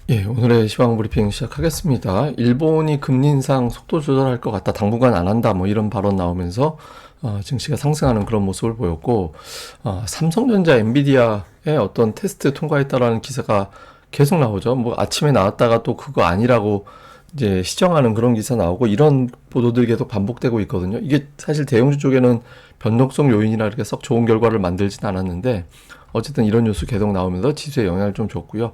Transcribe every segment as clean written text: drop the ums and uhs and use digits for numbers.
예, 오늘의 시황 브리핑 시작하겠습니다. 일본이 금리 인상 속도 조절할 것 같다, 당분간 안 한다, 뭐 이런 발언 나오면서 증시가 상승하는 그런 모습을 보였고, 삼성전자, 엔비디아의 어떤 테스트 통과했다라는 기사가 계속 나오죠. 뭐 아침에 나왔다가 또 그거 아니라고 이제 시정하는 그런 기사 나오고, 이런 보도들이 계속 반복되고 있거든요. 이게 사실 대형주 쪽에는 변동성 요인이라 이렇게 썩 좋은 결과를 만들진 않았는데, 어쨌든 이런 뉴스 계속 나오면서 지수에 영향을 좀 줬고요.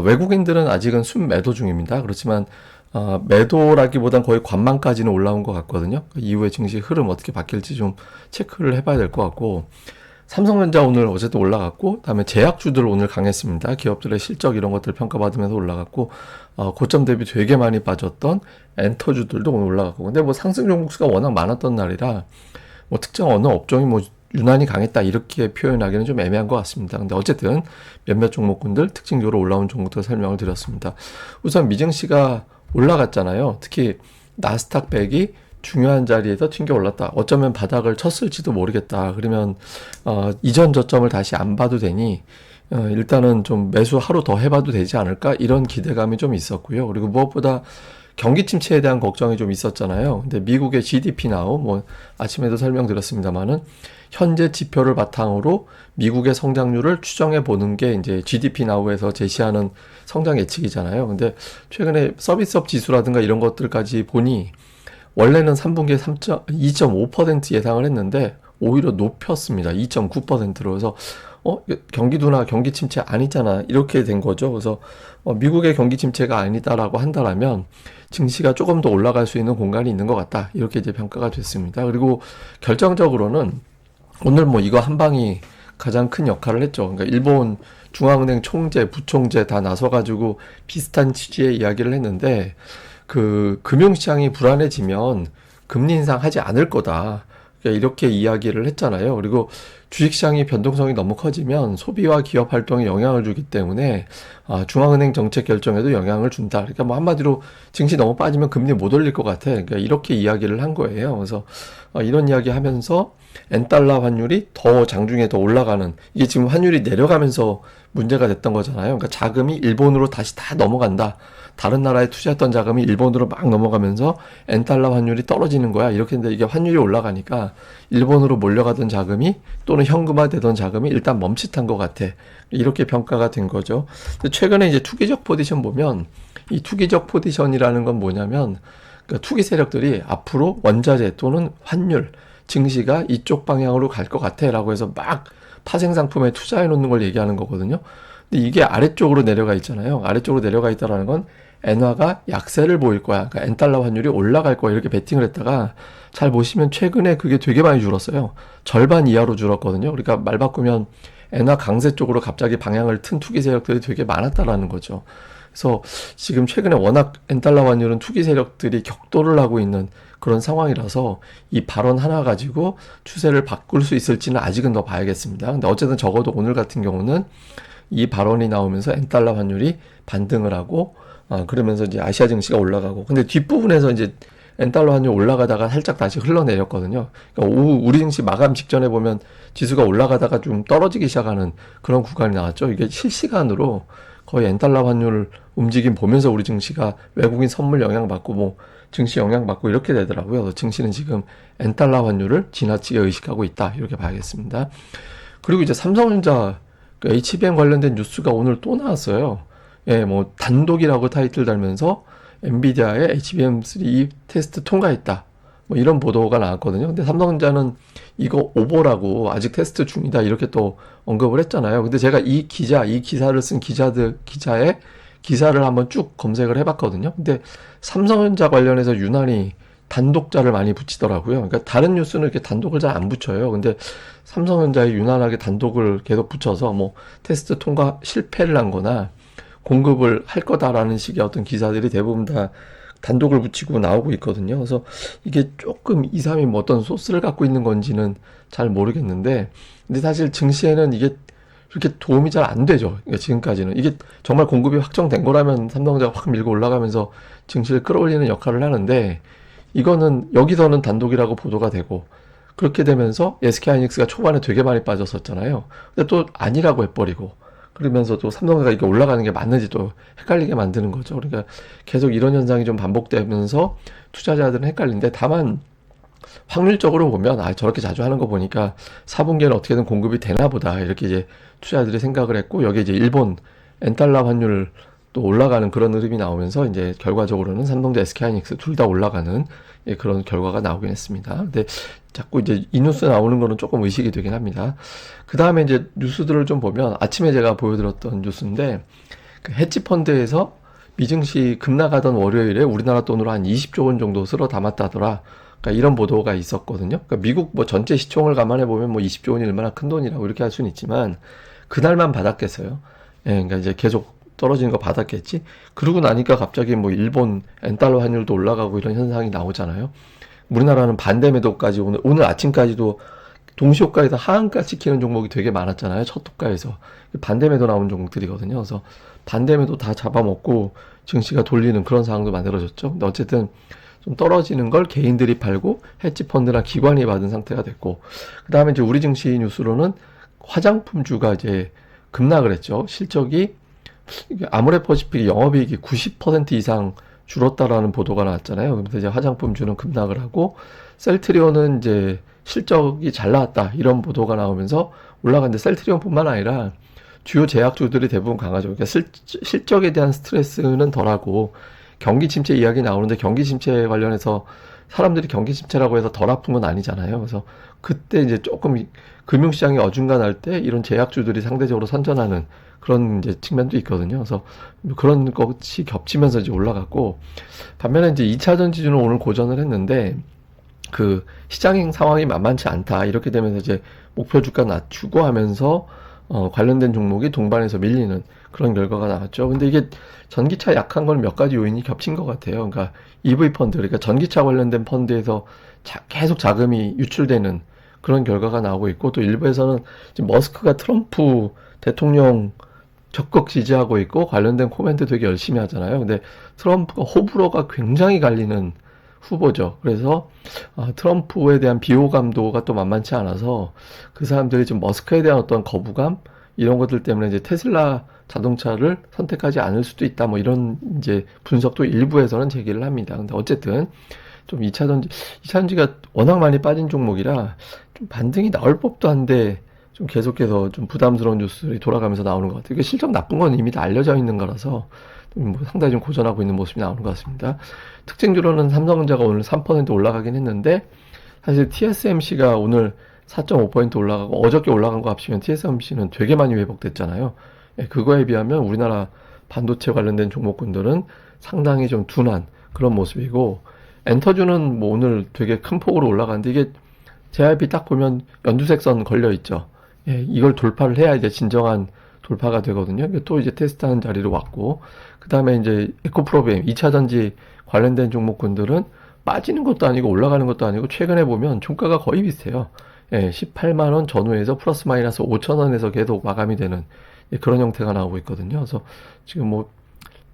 외국인들은 아직은 순매도 중입니다. 그렇지만 매도라기보단 거의 관망까지는 올라온 것 같거든요. 그 이후에 증시 흐름 어떻게 바뀔지 좀 체크를 해봐야 될 것 같고, 삼성전자 오늘 어쨌든 올라갔고, 그다음에 제약주들 오늘 강했습니다. 기업들의 실적 이런 것들 평가받으면서 올라갔고, 고점 대비 되게 많이 빠졌던 엔터주들도 오늘 올라갔고, 근데 뭐 상승 종목수가 워낙 많았던 날이라 뭐 특정 어느 업종이 뭐 유난히 강했다 이렇게 표현하기는 좀 애매한 것 같습니다. 근데 어쨌든 몇몇 종목군들 특징적으로 올라온 종목들 설명을 드렸습니다. 우선 미증시가 올라갔잖아요. 특히 나스닥 100이 중요한 자리에서 튕겨 올랐다. 어쩌면 바닥을 쳤을지도 모르겠다. 그러면 이전 저점을 다시 안 봐도 되니 일단은 좀 매수 하루 더 해봐도 되지 않을까, 이런 기대감이 좀 있었고요. 그리고 무엇보다 경기 침체에 대한 걱정이 좀 있었잖아요. 근데 미국의 GDP 나우, 뭐 아침에도 설명드렸습니다만은 현재 지표를 바탕으로 미국의 성장률을 추정해 보는 게 이제 GDP 나우에서 제시하는 성장 예측이잖아요. 근데 최근에 서비스업 지수라든가 이런 것들까지 보니 원래는 3분기에 2.5% 예상을 했는데 오히려 높였습니다. 2.9%로. 그래서 경기도나 경기 침체 아니잖아, 이렇게 된 거죠. 그래서 미국의 경기 침체가 아니다라고 한다라면 증시가 조금 더 올라갈 수 있는 공간이 있는 것 같다, 이렇게 이제 평가가 됐습니다. 그리고 결정적으로는 오늘 뭐 이거 한 방이 가장 큰 역할을 했죠. 그러니까 일본 중앙은행 총재, 부총재 다 나서가지고 비슷한 취지의 이야기를 했는데, 그 금융시장이 불안해지면 금리 인상하지 않을 거다, 그러니까 이렇게 이야기를 했잖아요. 그리고 주식시장이 변동성이 너무 커지면 소비와 기업 활동에 영향을 주기 때문에 중앙은행 정책 결정에도 영향을 준다. 그러니까 뭐 한마디로 증시 너무 빠지면 금리 못 올릴 것 같아, 그러니까 이렇게 이야기를 한 거예요. 그래서 이런 이야기 하면서 엔달러 환율이 더 장중에 더 올라가는, 이게 지금 환율이 내려가면서 문제가 됐던 거잖아요. 그러니까 자금이 일본으로 다시 다 넘어간다. 다른 나라에 투자했던 자금이 일본으로 막 넘어가면서 엔달러 환율이 떨어지는 거야, 이렇게 했는데, 이게 환율이 올라가니까 일본으로 몰려가던 자금이 또는 현금화되던 자금이 일단 멈칫한 것 같아, 이렇게 평가가 된 거죠. 근데 최근에 이제 투기적 포지션 보면, 이 투기적 포지션이라는 건 뭐냐면, 그러니까 투기 세력들이 앞으로 원자재 또는 환율, 증시가 이쪽 방향으로 갈 것 같아 라고 해서 막 파생 상품에 투자해 놓는 걸 얘기하는 거거든요. 근데 이게 아래쪽으로 내려가 있잖아요. 아래쪽으로 내려가 있다라는 건 엔화가 약세를 보일 거야, 그러니까 엔달러 환율이 올라갈 거야, 이렇게 베팅을 했다가 잘 보시면 최근에 그게 되게 많이 줄었어요. 절반 이하로 줄었거든요. 그러니까 말 바꾸면 엔화 강세 쪽으로 갑자기 방향을 튼 투기 세력들이 되게 많았다라는 거죠. 그래서 지금 최근에 워낙 엔달러 환율은 투기 세력들이 격돌을 하고 있는 그런 상황이라서 이 발언 하나 가지고 추세를 바꿀 수 있을지는 아직은 더 봐야겠습니다. 근데 어쨌든 적어도 오늘 같은 경우는 이 발언이 나오면서 엔달러 환율이 반등을 하고, 그러면서 이제 아시아 증시가 올라가고, 근데 뒷부분에서 이제 엔달러 환율 올라가다가 살짝 다시 흘러내렸거든요. 그러니까 오후 우리 증시 마감 직전에 보면 지수가 올라가다가 좀 떨어지기 시작하는 그런 구간이 나왔죠. 이게 실시간으로 거의 엔달러 환율 움직임 보면서 우리 증시가 외국인 선물 영향받고 뭐 증시 영향받고 이렇게 되더라고요. 그래서 증시는 지금 엔달러 환율을 지나치게 의식하고 있다, 이렇게 봐야겠습니다. 그리고 이제 삼성전자 그 HBM 관련된 뉴스가 오늘 또 나왔어요. 예, 뭐 단독이라고 타이틀 달면서 엔비디아의 HBM3 테스트 통과했다, 뭐 이런 보도가 나왔거든요. 근데 삼성전자는 이거 오보라고 아직 테스트 중이다, 이렇게 또 언급을 했잖아요. 근데 제가 이 기사를 쓴 기자의 기사를 한번 쭉 검색을 해봤거든요. 근데 삼성전자 관련해서 유난히 단독자를 많이 붙이더라고요. 그러니까 다른 뉴스는 이렇게 단독을 잘 안 붙여요. 근데 삼성전자에 유난하게 단독을 계속 붙여서 뭐 테스트 통과 실패를 한 거나 공급을 할 거다라는 식의 어떤 기사들이 대부분 다 단독을 붙이고 나오고 있거든요. 그래서 이게 조금 2, 3이 뭐 어떤 소스를 갖고 있는 건지는 잘 모르겠는데, 근데 사실 증시에는 이게 그렇게 도움이 잘 안 되죠. 그러니까 지금까지는 이게 정말 공급이 확정된 거라면 삼성전자가 확 밀고 올라가면서 증시를 끌어올리는 역할을 하는데, 이거는 여기서는 단독이라고 보도가 되고, 그렇게 되면서 SK하이닉스가 초반에 되게 많이 빠졌었잖아요. 근데 또 아니라고 해버리고, 그러면서 또 삼성전자가 이게 올라가는 게 맞는지 또 헷갈리게 만드는 거죠. 그러니까 계속 이런 현상이 좀 반복되면서 투자자들은 헷갈리는데, 다만 확률적으로 보면 저렇게 자주 하는 거 보니까 4분기에는 어떻게든 공급이 되나 보다, 이렇게 이제 투자자들이 생각을 했고, 여기 이제 일본 엔달러 환율 또 올라가는 그런 흐름이 나오면서 이제 결과적으로는 삼성전자, SK하이닉스 둘 다 올라가는 그런 결과가 나오긴 했습니다. 근데 자꾸 이제 이 뉴스 나오는 거는 조금 의식이 되긴 합니다. 그 다음에 이제 뉴스들을 좀 보면, 아침에 제가 보여드렸던 뉴스인데, 그 헤지 펀드에서 미증시 급락하던 월요일에 우리나라 돈으로 한 20조 원 정도 쓸어 담았다더라. 그러니까 이런 보도가 있었거든요. 그러니까 미국 뭐 전체 시총을 감안해 보면 뭐 20조 원이 얼마나 큰 돈이라고 이렇게 할 수는 있지만, 그날만 받았겠어요. 예, 그러니까 이제 계속 떨어지는 거 받았겠지. 그러고 나니까 갑자기 뭐 일본 엔달러 환율도 올라가고 이런 현상이 나오잖아요. 우리나라는 반대 매도까지, 오늘 아침까지도 동시효과에서 하한가 지키는 종목이 되게 많았잖아요. 첫 호가에서 반대 매도 나온 종목들이거든요. 그래서 반대 매도 다 잡아먹고 증시가 돌리는 그런 상황도 만들어졌죠. 근데 어쨌든 좀 떨어지는 걸 개인들이 팔고 헤지 펀드나 기관이 받은 상태가 됐고, 그 다음에 이제 우리 증시 뉴스로는 화장품주가 이제 급락을 했죠. 실적이 아모레퍼시픽 영업이익이 90% 이상 줄었다라는 보도가 나왔잖아요. 그러면서 이제 화장품주는 급락을 하고, 셀트리온은 이제 실적이 잘 나왔다 이런 보도가 나오면서 올라갔는데, 셀트리온뿐만 아니라 주요 제약주들이 대부분 강하죠. 그러니까 실적에 대한 스트레스는 덜하고, 경기 침체 이야기 나오는데 경기 침체 관련해서 사람들이 경기 침체라고 해서 덜 아픈 건 아니잖아요. 그래서 그때 이제 조금 금융시장이 어중간할 때 이런 제약주들이 상대적으로 선전하는 그런 이제 측면도 있거든요. 그래서 그런 것이 겹치면서 이제 올라갔고, 반면에 이제 2차 전지주는 오늘 고전을 했는데, 그 시장 상황이 만만치 않다 이렇게 되면서 이제 목표 주가 낮추고 하면서 관련된 종목이 동반해서 밀리는 그런 결과가 나왔죠. 근데 이게 전기차 약한 건 몇 가지 요인이 겹친 것 같아요. 그러니까 EV 펀드, 그러니까 전기차 관련된 펀드에서 계속 자금이 유출되는 그런 결과가 나오고 있고, 또 일부에서는 지금 머스크가 트럼프 대통령 적극 지지하고 있고 관련된 코멘트 되게 열심히 하잖아요. 근데 트럼프가 호불호가 굉장히 갈리는 후보죠. 그래서 트럼프에 대한 비호감도가 또 만만치 않아서 그 사람들이 좀 머스크에 대한 어떤 거부감 이런 것들 때문에 이제 테슬라 자동차를 선택하지 않을 수도 있다, 뭐 이런 이제 분석도 일부에서는 제기를 합니다. 근데 어쨌든 좀 2차전지가 워낙 많이 빠진 종목이라 좀 반등이 나올 법도 한데, 좀 계속해서 좀 부담스러운 뉴스들이 돌아가면서 나오는 것 같아요. 실적 나쁜 건 이미 다 알려져 있는 거라서 뭐 상당히 좀 고전하고 있는 모습이 나오는 것 같습니다. 특징주로는 삼성전자가 오늘 3% 올라가긴 했는데, 사실 TSMC가 오늘 4.5% 올라가고, 어저께 올라간 거 합치면 TSMC는 되게 많이 회복됐잖아요. 그거에 비하면 우리나라 반도체 관련된 종목군들은 상당히 좀 둔한 그런 모습이고, 엔터주는 뭐 오늘 되게 큰 폭으로 올라가는데, 이게 JYP 딱 보면 연두색선 걸려 있죠. 이걸 돌파를 해야 이제 진정한 돌파가 되거든요. 또 이제 테스트하는 자리로 왔고, 그 다음에 이제 에코프로비엠 2차전지 관련된 종목군들은 빠지는 것도 아니고 올라가는 것도 아니고, 최근에 보면 종가가 거의 비슷해요. 18만원 전후에서 플러스 마이너스 5천원에서 계속 마감이 되는 그런 형태가 나오고 있거든요. 그래서 지금 뭐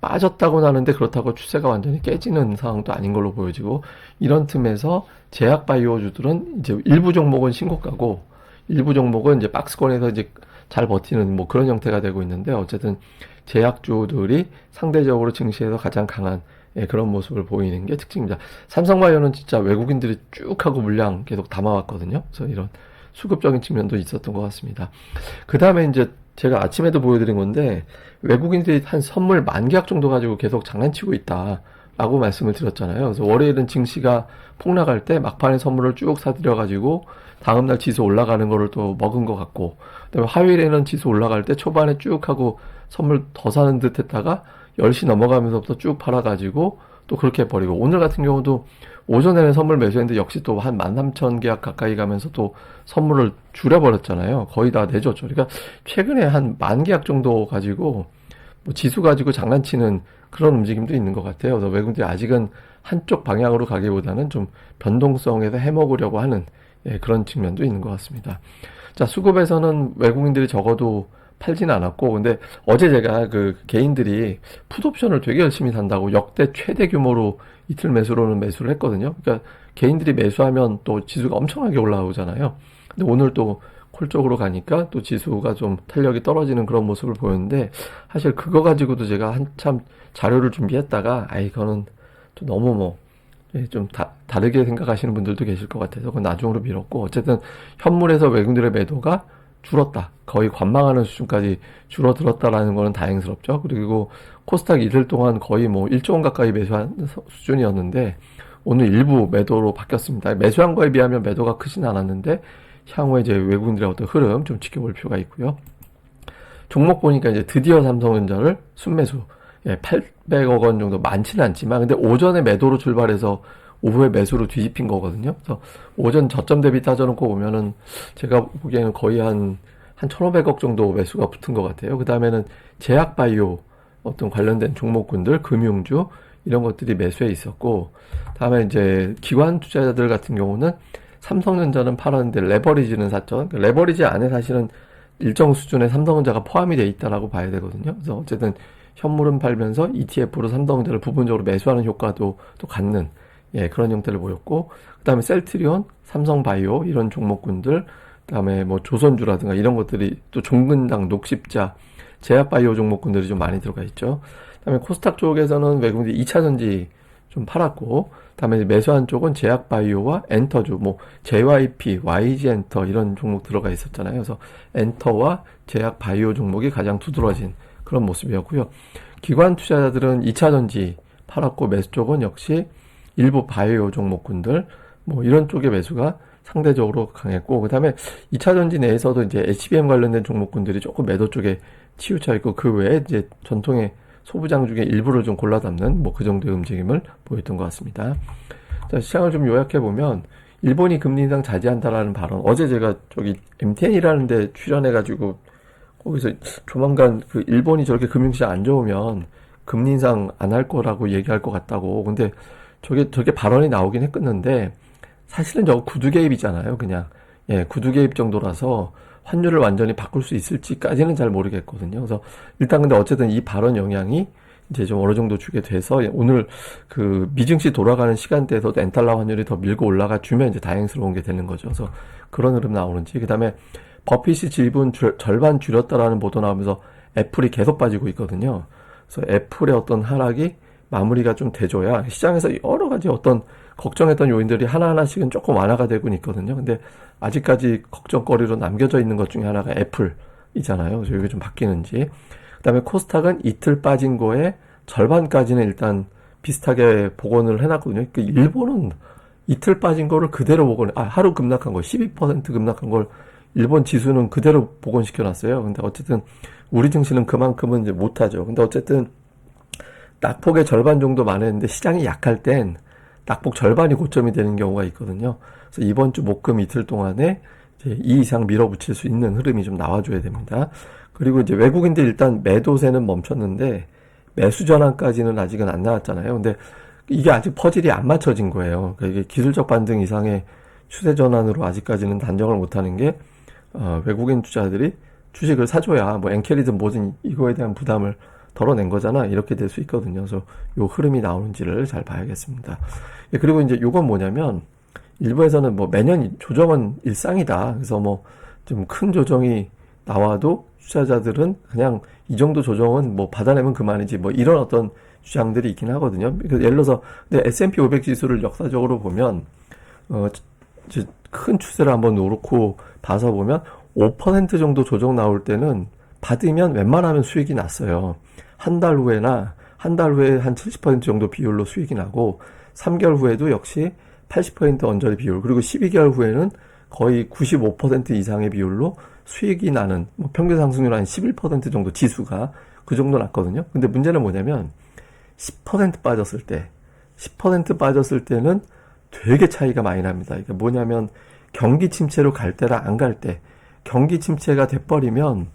빠졌다고 하는데 그렇다고 추세가 완전히 깨지는 상황도 아닌 걸로 보여지고, 이런 틈에서 제약 바이오주들은 이제 일부 종목은 신고가고 일부 종목은 이제 박스권에서 이제 잘 버티는 뭐 그런 형태가 되고 있는데, 어쨌든 제약주들이 상대적으로 증시에서 가장 강한 그런 모습을 보이는 게 특징입니다. 삼성바이오는 진짜 외국인들이 쭉 하고 물량 계속 담아왔거든요. 그래서 이런 수급적인 측면도 있었던 것 같습니다. 그 다음에 이제 제가 아침에도 보여드린 건데, 외국인들이 한 선물 10,000계약 정도 가지고 계속 장난치고 있다 라고 말씀을 드렸잖아요. 그래서 월요일은 증시가 폭락할 때 막판에 선물을 쭉 사들여가지고 다음날 지수 올라가는 거를 또 먹은 것 같고, 그다음에 화요일에는 지수 올라갈 때 초반에 쭉 하고 선물 더 사는 듯 했다가 10시 넘어가면서부터 쭉 팔아가지고 또 그렇게 해버리고, 오늘 같은 경우도 오전에는 선물 매수했는데 역시 또 한 13,000계약 가까이 가면서 또 선물을 줄여버렸잖아요. 거의 다 내줬죠. 그러니까 최근에 한 10,000계약 정도 가지고 뭐 지수 가지고 장난치는 그런 움직임도 있는 것 같아요. 그래서 외국인들이 아직은 한쪽 방향으로 가기보다는 좀 변동성에서 해먹으려고 하는 그런 측면도 있는 것 같습니다. 자, 수급에서는 외국인들이 적어도 팔진 않았고, 근데 어제 제가 그 개인들이 풋옵션을 되게 열심히 산다고 역대 최대 규모로 이틀 매수로는 매수를 했거든요. 그러니까 개인들이 매수하면 또 지수가 엄청나게 올라오잖아요. 근데 오늘 또 콜 쪽으로 가니까 또 지수가 좀 탄력이 떨어지는 그런 모습을 보였는데, 사실 그거 가지고도 제가 한참 자료를 준비했다가 이거는 좀 너무 좀 다르게 생각하시는 분들도 계실 것 같아서 그건 나중으로 미뤘고, 어쨌든 현물에서 외국인들의 매도가 줄었다, 거의 관망하는 수준까지 줄어들었다라는 거는 다행스럽죠. 그리고 코스닥 이틀 동안 거의 1조 원 가까이 매수한 수준이었는데 오늘 일부 매도로 바뀌었습니다. 매수한 거에 비하면 매도가 크진 않았는데 향후에 이제 외국인들의 어떤 흐름 좀 지켜볼 필요가 있고요. 종목 보니까 이제 드디어 삼성전자를 순매수, 800억 원 정도, 많지는 않지만 근데 오전에 매도로 출발해서 오후에 매수로 뒤집힌 거거든요. 그래서 오전 저점 대비 따져놓고 보면은 제가 보기에는 거의 한 1,500억 정도 매수가 붙은 것 같아요. 그 다음에는 제약바이오 어떤 관련된 종목군들, 금융주 이런 것들이 매수해 있었고, 다음에 이제 기관 투자자들 같은 경우는 삼성전자는 팔았는데 레버리지는 샀죠. 레버리지 안에 사실은 일정 수준의 삼성전자가 포함이 돼 있다라고 봐야 되거든요. 그래서 어쨌든 현물은 팔면서 ETF로 삼성전자를 부분적으로 매수하는 효과도 또 갖는 그런 형태를 보였고, 그 다음에 셀트리온, 삼성바이오 이런 종목군들, 그 다음에 조선주라든가 이런 것들이 또 종근당, 녹십자, 제약바이오 종목군들이 좀 많이 들어가 있죠. 그 다음에 코스닥 쪽에서는 외국인들이 2차전지 좀 팔았고, 그 다음에 매수한 쪽은 제약바이오와 엔터주, JYP, YG엔터 이런 종목 들어가 있었잖아요. 그래서 엔터와 제약바이오 종목이 가장 두드러진 그런 모습이었고요. 기관 투자자들은 2차전지 팔았고, 매수 쪽은 역시 일부 바이오 종목군들 이런 쪽의 매수가 상대적으로 강했고, 그 다음에 2차전지 내에서도 이제 HBM 관련된 종목군들이 조금 매도 쪽에 치우쳐 있고, 그 외에 이제 전통의 소부장 중에 일부를 좀 골라 담는 그 정도의 움직임을 보였던 것 같습니다. 자, 시장을 좀 요약해 보면 일본이 금리 인상 자제한다라는 발언, 어제 제가 MTN이라는 데 출연해가지고 거기서 조만간 그 일본이 저렇게 금융시장 안 좋으면 금리 인상 안 할 거라고 얘기할 것 같다고. 근데 저게 발언이 나오긴 했었는데 사실은 저거 구두 개입이잖아요. 그냥 구두 개입 정도라서 환율을 완전히 바꿀 수 있을지까지는 잘 모르겠거든요. 그래서 일단 근데 어쨌든 이 발언 영향이 이제 좀 어느 정도 주게 돼서 오늘 그 미증시 돌아가는 시간대에서도 엔달러 환율이 더 밀고 올라가 주면 이제 다행스러운 게 되는 거죠. 그래서 그런 흐름 나오는지, 그 다음에 버핏이 지분 절반 줄였다라는 보도 나오면서 애플이 계속 빠지고 있거든요. 그래서 애플의 어떤 하락이 마무리가 좀 돼줘야 시장에서 여러 가지 어떤 걱정했던 요인들이 하나하나씩은 조금 완화가 되고 있거든요. 근데 아직까지 걱정거리로 남겨져 있는 것 중에 하나가 애플이잖아요. 그래서 이게 좀 바뀌는지. 그 다음에 코스닥은 이틀 빠진 거에 절반까지는 일단 비슷하게 복원을 해놨거든요. 그러니까 일본은 이틀 빠진 거를 그대로 하루 급락한 거, 12% 급락한 걸 일본 지수는 그대로 복원시켜놨어요. 근데 어쨌든 우리 증시는 그만큼은 이제 못하죠. 근데 어쨌든 낙폭의 절반 정도 만회했는데 시장이 약할 땐 낙폭 절반이 고점이 되는 경우가 있거든요. 그래서 이번 주 목금 이틀 동안에 이제 이 이상 밀어붙일 수 있는 흐름이 좀 나와줘야 됩니다. 그리고 이제 외국인들 일단 매도세는 멈췄는데 매수 전환까지는 아직은 안 나왔잖아요. 근데 이게 아직 퍼즐이 안 맞춰진 거예요. 그러니까 이게 기술적 반등 이상의 추세 전환으로 아직까지는 단정을 못하는 게 외국인 투자들이 주식을 사줘야 엔캐리든 뭐든 이거에 대한 부담을 덜어낸 거잖아, 이렇게 될 수 있거든요. 그래서 요 흐름이 나오는지를 잘 봐야겠습니다. 그리고 이제 요건 뭐냐면 일부에서는 매년 조정은 일상이다. 그래서 좀 큰 조정이 나와도 투자자들은 그냥 이 정도 조정은 받아내면 그만이지, 이런 어떤 주장들이 있긴 하거든요. 예를 들어서 근데 S&P 500 지수를 역사적으로 보면 이제 큰 추세를 한번 놓고 봐서 보면 5% 정도 조정 나올 때는 받으면 웬만하면 수익이 났어요. 한 달 후에 한 70% 정도 비율로 수익이 나고, 3개월 후에도 역시 80% 언저리 비율, 그리고 12개월 후에는 거의 95% 이상의 비율로 수익이 나는, 평균 상승률 한 11% 정도 지수가 그 정도 났거든요. 근데 문제는 뭐냐면 10% 빠졌을 때, 10% 빠졌을 때는 되게 차이가 많이 납니다. 이게 뭐냐면 경기 침체로 갈 때랑 안 갈 때, 경기 침체가 돼버리면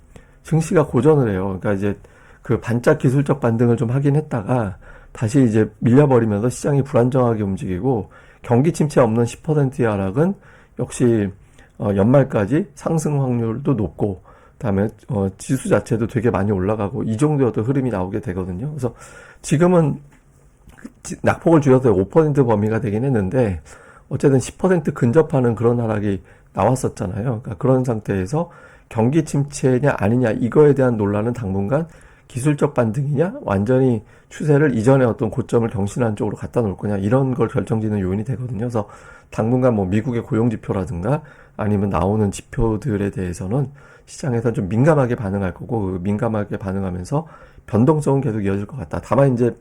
증시가 고전을 해요. 그러니까 이제 그 반짝 기술적 반등을 좀 하긴 했다가 다시 이제 밀려버리면서 시장이 불안정하게 움직이고, 경기 침체 없는 10%의 하락은 역시 연말까지 상승 확률도 높고, 그다음에 지수 자체도 되게 많이 올라가고, 이 정도의 어떤 흐름이 나오게 되거든요. 그래서 지금은 낙폭을 줄여서 5% 범위가 되긴 했는데 어쨌든 10% 근접하는 그런 하락이 나왔었잖아요. 그러니까 그런 상태에서 경기 침체냐 아니냐 이거에 대한 논란은 당분간 기술적 반등이냐 완전히 추세를 이전의 어떤 고점을 경신한 쪽으로 갖다 놓을 거냐 이런 걸 결정짓는 요인이 되거든요. 그래서 당분간 뭐 미국의 고용 지표라든가 아니면 나오는 지표들에 대해서는 시장에서 좀 민감하게 반응할 거고 그 민감하게 반응하면서 변동성은 계속 이어질 것 같다. 다만 이제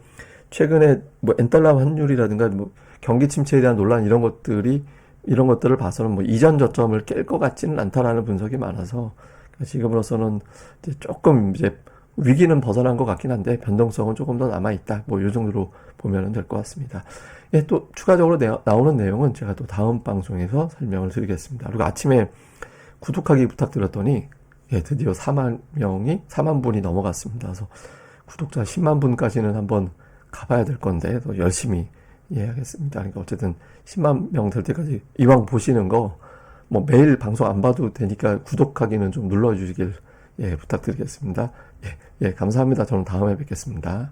최근에 뭐 엔달러 환율이라든가 뭐 경기 침체에 대한 논란 이런 것들을 봐서는 뭐 이전 저점을 깰 것 같지는 않다라는 분석이 많아서 지금으로서는 이제 조금 이제 위기는 벗어난 것 같긴 한데 변동성은 조금 더 남아 있다. 뭐 이 정도로 보면 될 것 같습니다. 예, 또 추가적으로 나오는 내용은 제가 또 다음 방송에서 설명을 드리겠습니다. 그리고 아침에 구독하기 부탁드렸더니 예, 드디어 4만 분이 넘어갔습니다. 그래서 구독자 10만 분까지는 한번 가봐야 될 건데 더 열심히 하겠습니다. 그러니까 어쨌든 10만 명 될 때까지 이왕 보시는 거 뭐 매일 방송 안 봐도 되니까 구독하기는 좀 눌러주시길 부탁드리겠습니다. 감사합니다. 저는 다음에 뵙겠습니다.